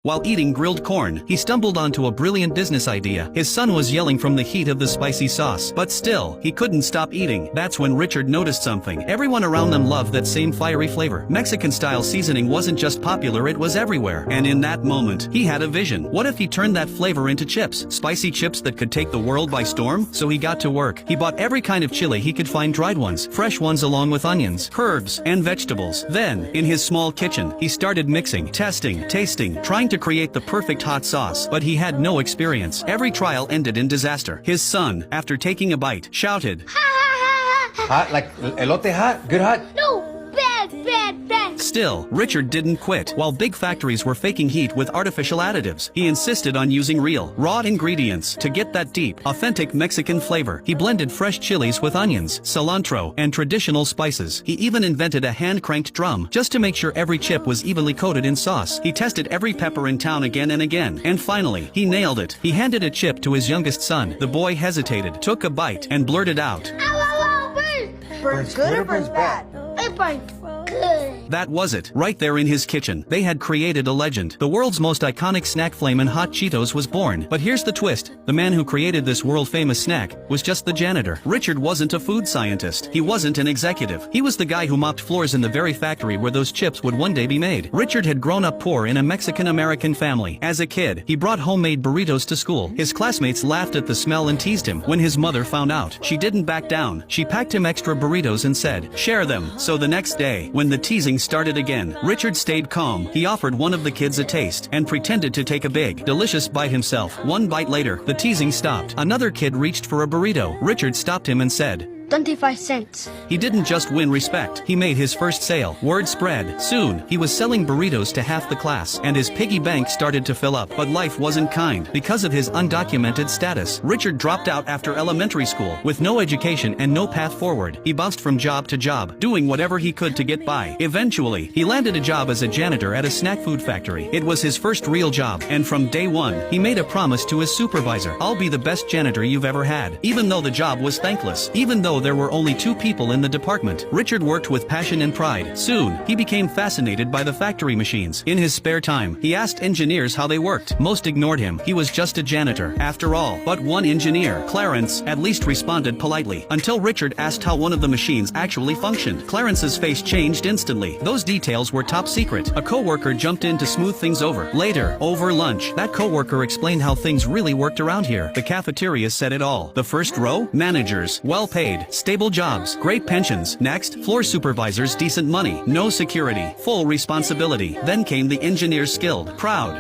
While eating grilled corn, he stumbled onto a brilliant business idea. His son was yelling from the heat of the spicy sauce, but still, he couldn't stop eating. That's when Richard noticed something. Everyone around them loved that same fiery flavor. Mexican-style seasoning wasn't just popular, it was everywhere. And in that moment, he had a vision. What if he turned that flavor into chips? Spicy chips that could take the world by storm? So he got to work. He bought every kind of chili he could find, dried ones, fresh ones along with onions, herbs, and vegetables. Then, in his small kitchen, he started mixing, testing, tasting, trying to create the perfect hot sauce, but he had no experience. Every trial ended in disaster. His son, after taking a bite, shouted, Hot like elote hot? Good hot? No, bad. Still, Richard didn't quit. While big factories were faking heat with artificial additives, he insisted on using real, raw ingredients to get that deep, authentic Mexican flavor. He blended fresh chilies with onions, cilantro, and traditional spices. He even invented a hand-cranked drum, just to make sure every chip was evenly coated in sauce. He tested every pepper in town again and again, and finally, he nailed it. He handed a chip to his youngest son. The boy hesitated, took a bite, and blurted out, Burns good or burns bad? It burns good. That was it. Right there in his kitchen, they had created a legend. The world's most iconic snack, Flamin' Hot Cheetos, was born. But here's the twist. The man who created this world-famous snack was just the janitor. Richard wasn't a food scientist. He wasn't an executive. He was the guy who mopped floors in the very factory where those chips would one day be made. Richard had grown up poor in a Mexican-American family. As a kid, he brought homemade burritos to school. His classmates laughed at the smell and teased him. When his mother found out, she didn't back down. She packed him extra burritos and said, "Share them." So the next day, when the teasing started again, Richard stayed calm. He offered one of the kids a taste and pretended to take a big, delicious bite himself. One bite later, the teasing stopped. Another kid reached for a burrito. Richard stopped him and said, 25 cents. he didn't just win respect, he made his first sale. Word spread. Soon, he was selling burritos to half the class, and his piggy bank started to fill up. But life wasn't kind. Because of his undocumented status, Richard dropped out after elementary school. With no education and no path forward, he bounced from job to job, doing whatever he could to get by. Eventually, he landed a job as a janitor at a snack food factory. It was his first real job, and from day one, he made a promise to his supervisor, "I'll be the best janitor you've ever had." Even though the job was thankless, even though there were only 2 people in the department, Richard worked with passion and pride. Soon, he became fascinated by the factory machines. In his spare time, he asked engineers how they worked. Most ignored him. He was just a janitor, after all. But one engineer, Clarence, at least responded politely, until Richard asked how one of the machines actually functioned. Clarence's face changed instantly. Those details were top secret. A coworker jumped in to smooth things over. Later, over lunch, that coworker explained how things really worked around here. The cafeteria said it all. The first row? Managers. Well-paid. Stable jobs. Great pensions. Next, floor supervisors, decent money. No security. Full responsibility. Then came the engineers, skilled, proud.